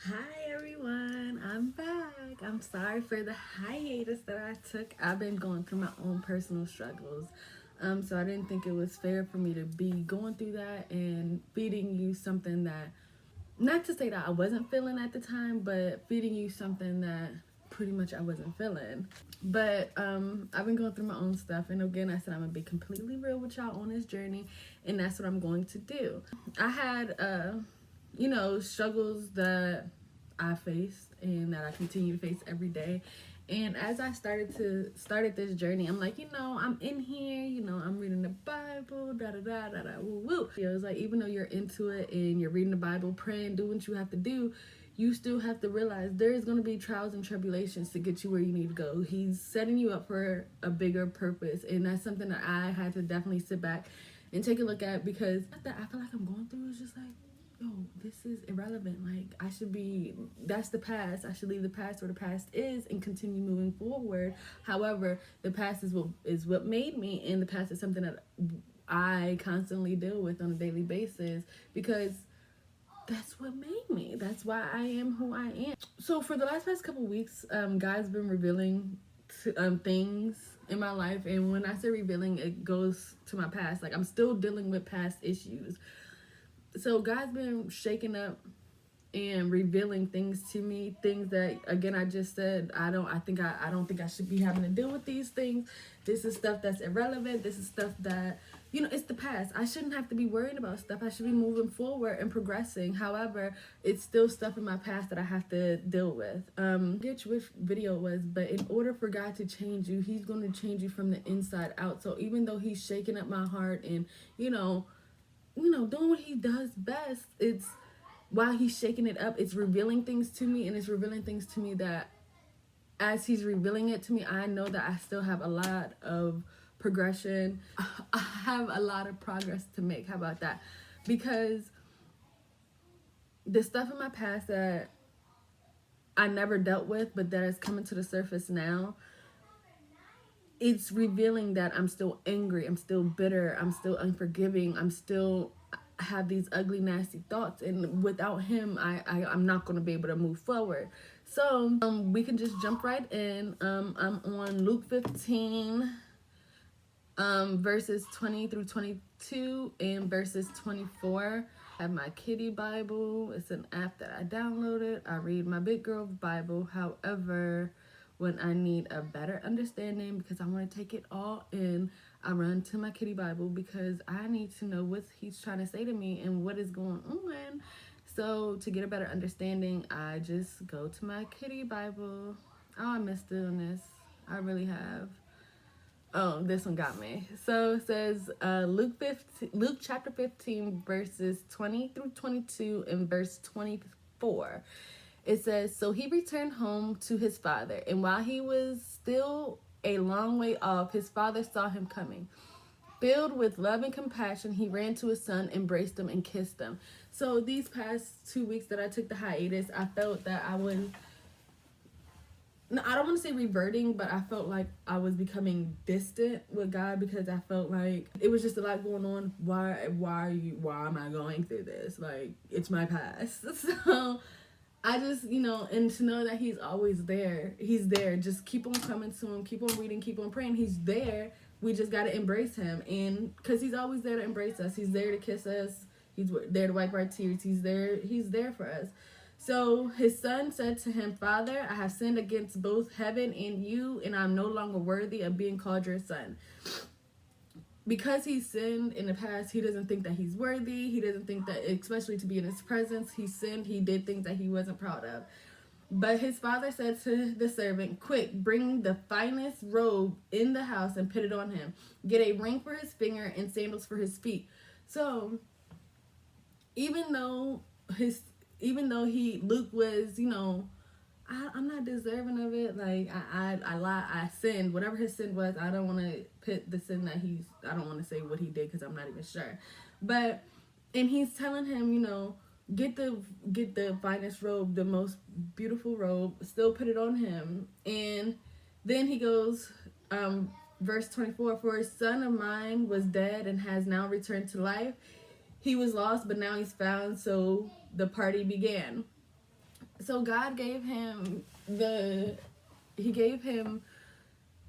Hi everyone, I'm back. I'm sorry for the hiatus that I took. I've been going through my own personal struggles. So I didn't think it was fair for me to be going through that and feeding you something that, not to say that I wasn't feeling at the time, but feeding you something that pretty much I wasn't feeling. But I've been going through my own stuff, and again, I said I'm gonna be completely real with y'all on this journey, and that's what I'm going to do. I had struggles that I faced and that I continue to face every day. And as I started this journey, I'm like, I'm in here, I'm reading the Bible, da da da da da woo woo. It was like, even though you're into it and you're reading the Bible, praying, doing what you have to do, you still have to realize there's going to be trials and tribulations to get you where you need to go. He's setting you up for a bigger purpose, and that's something that I had to definitely sit back and take a look at, because that I feel like I'm going through is just like, yo, this is irrelevant. Like, that's the past. I should leave the past where the past is and continue moving forward. However, the past is what made me, and the past is something that I constantly deal with on a daily basis, because that's what made me. That's why I am who I am. So for the past couple weeks, God's been revealing things in my life, and when I say revealing, it goes to my past. Like, I'm still dealing with past issues. So God's been shaking up and revealing things to me, things that, again, I just said I don't think I should be having to deal with these things. This is stuff that's irrelevant. This is stuff that, it's the past. I shouldn't have to be worried about stuff. I should be moving forward and progressing. However, it's still stuff in my past that I have to deal with. Get which video it was, but in order for God to change you, He's going to change you from the inside out. So even though He's shaking up my heart and doing what He does best, it's while He's shaking it up, it's revealing things to me, and it's revealing things to me that, as He's revealing it to me, I know that I still have a lot of progression. I have a lot of progress to make. How about that? Because the stuff in my past that I never dealt with, but that is coming to the surface now, it's revealing that I'm still angry, I'm still bitter, I'm still unforgiving, I have these ugly, nasty thoughts, and without Him, I'm not going to be able to move forward. So we can just jump right in. I'm on Luke 15, verses 20 through 22 and verses 24. I have my Kitty Bible. It's an app that I downloaded. I read my Big Girl Bible. However, when I need a better understanding, because I want to take it all in, I run to my Kitty Bible, because I need to know what He's trying to say to me and what is going on. So to get a better understanding, I just go to my Kitty Bible. Oh, I missed doing this. I really have. Oh, this one got me. So it says Luke chapter 15, verses 20 through 22 and verse 24. It says, "So he returned home to his father, and while he was still a long way off, his father saw him coming. Filled with love and compassion, he ran to his son, embraced him, and kissed him." So these past 2 weeks that I took the hiatus, I felt that I was, no, I don't want to say reverting, but I felt like I was becoming distant with God, because I felt like it was just a lot going on. Why am I going through this? Like, it's my past. So I just, and to know that He's always there. He's there. Just keep on coming to Him, keep on reading, keep on praying. He's there. We just got to embrace Him. And because He's always there to embrace us. He's there to kiss us. He's there to wipe our tears. He's there for us. So his son said to him, "Father, I have sinned against both heaven and you, and I'm no longer worthy of being called your son." Because he sinned in the past, he doesn't think that he's worthy. He doesn't think that, especially to be in His presence, he sinned. He did things that he wasn't proud of. But his father said to the servant, "Quick, bring the finest robe in the house and put it on him. Get a ring for his finger and sandals for his feet." So even though Luke was, I'm not deserving of it. Like, I lied, I sinned. Whatever his sin was, I don't want to put the sin that I don't want to say what he did, because I'm not even sure. But, and he's telling him, get the finest robe, the most beautiful robe, still put it on him. And then he goes, verse 24, "For a son of mine was dead and has now returned to life. He was lost, but now he's found." So the party began. So God gave him he gave him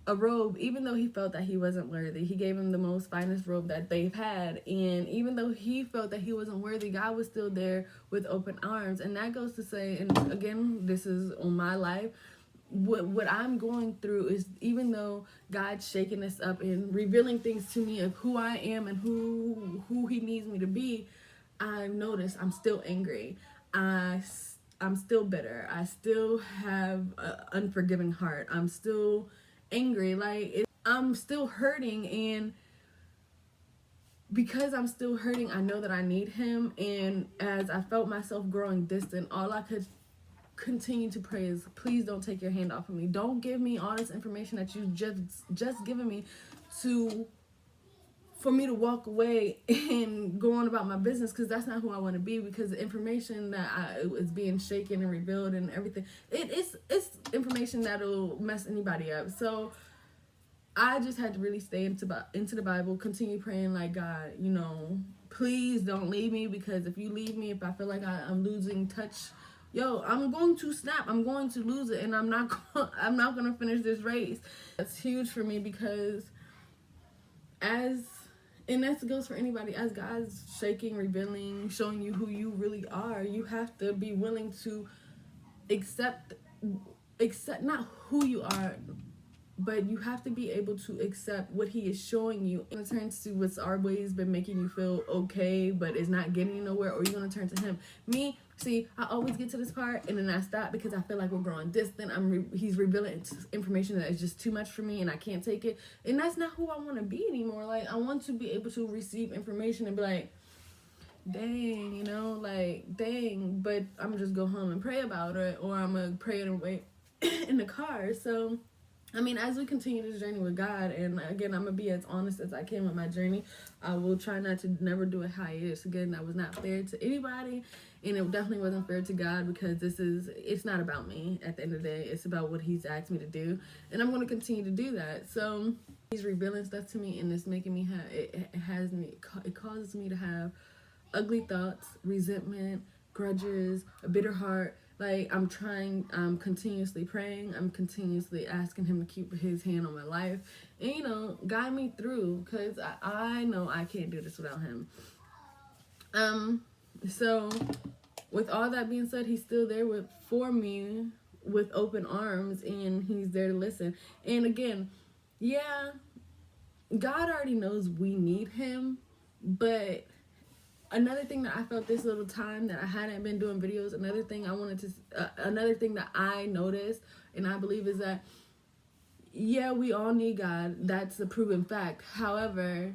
a robe, even though he felt that he wasn't worthy. He gave him the most finest robe that they've had. And even though he felt that he wasn't worthy, God was still there with open arms. And that goes to say, and again, this is on my life, what I'm going through is, even though God's shaking us up and revealing things to me of who I am and who he needs me to be, I've noticed I'm still angry. I'm still bitter. I still have an unforgiving heart. I'm still angry. I'm still hurting, and because I'm still hurting, I know that I need him. And as I felt myself growing distant, all I could continue to pray is, please don't take your hand off of me. Don't give me all this information that you just given me for me to walk away and go on about my business, because that's not who I want to be. Because the information that is being shaken and revealed and everything, it's information that'll mess anybody up. So I just had to really stay into the Bible, continue praying like, God, please don't leave me, because if you leave me, if I feel like I'm losing touch, I'm going to snap. I'm going to lose it, and I'm not going to finish this race. That's huge for me, because and that goes for anybody, as God's shaking, revealing, showing you who you really are, you have to be willing to accept not who you are, but you have to be able to accept what he is showing you. You're going to turn to what's always been making you feel okay, but is not getting you nowhere, or you're going to turn to him. I always get to this part and then I stop, because I feel like we're growing distant. He's revealing information that is just too much for me and I can't take it. And that's not who I want to be anymore. Like, I want to be able to receive information and be like, dang, dang, but I'm just go home and pray about it, or I'm going to pray it and wait in the car. So as we continue this journey with God, and again, I'm going to be as honest as I can with my journey. I will try not to never do a hiatus. Again, that was not fair to anybody, and it definitely wasn't fair to God, because it's not about me at the end of the day. It's about what he's asked me to do, and I'm going to continue to do that. So he's revealing stuff to me, and it's making me it causes me to have ugly thoughts, resentment, grudges, a bitter heart. Like, I'm continuously praying. I'm continuously asking him to keep his hand on my life and, guide me through, because I know I can't do this without him. So with all that being said, he's still there for me with open arms, and he's there to listen. And again, God already knows we need him, but another thing that I felt this little time that I hadn't been doing videos, another thing that I noticed and I believe is that, we all need God. That's a proven fact. However,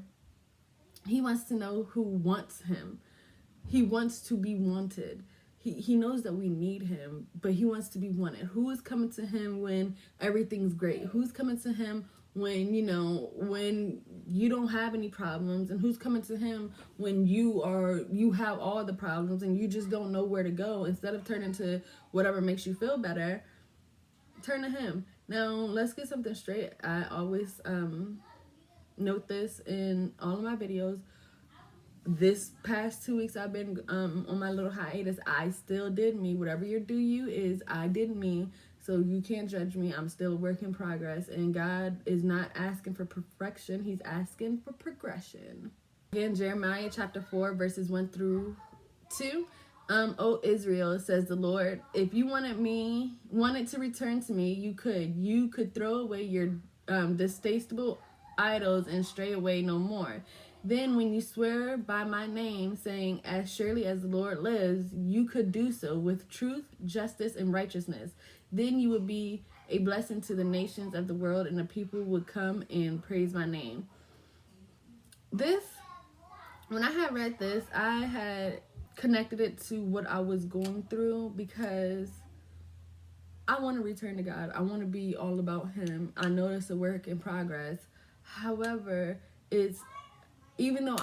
he wants to know who wants him. He wants to be wanted. He knows that we need him, but he wants to be wanted. Who is coming to him when everything's great? Who's coming to him when you don't have any problems? And who's coming to him when you have all the problems and you just don't know where to go? Instead of turning to whatever makes you feel better, turn to him. Now, let's get something straight. I always note this in all of my videos. This past 2 weeks I've been on my little hiatus. I still did me. Whatever your do you is, I did me. So you can't judge me. I'm still a work in progress. And God is not asking for perfection. He's asking for progression. Again, Jeremiah chapter 4, verses 1 through 2. O Israel, says the Lord, if you wanted to return to me, you could throw away your distasteful idols and stray away no more. Then when you swear by my name, saying, as surely as the Lord lives, you could do so with truth, justice, and righteousness. Then you would be a blessing to the nations of the world, and the people would come and praise my name. When I had read this, I had connected it to what I was going through, because I want to return to God. I want to be all about him. I know it's a work in progress. However, even though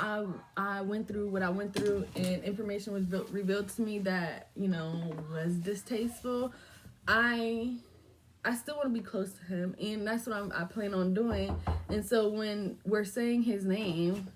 I went through what I went through and information was revealed to me that, was distasteful, I still want to be close to him, and that's what I plan on doing. And so when we're saying his name,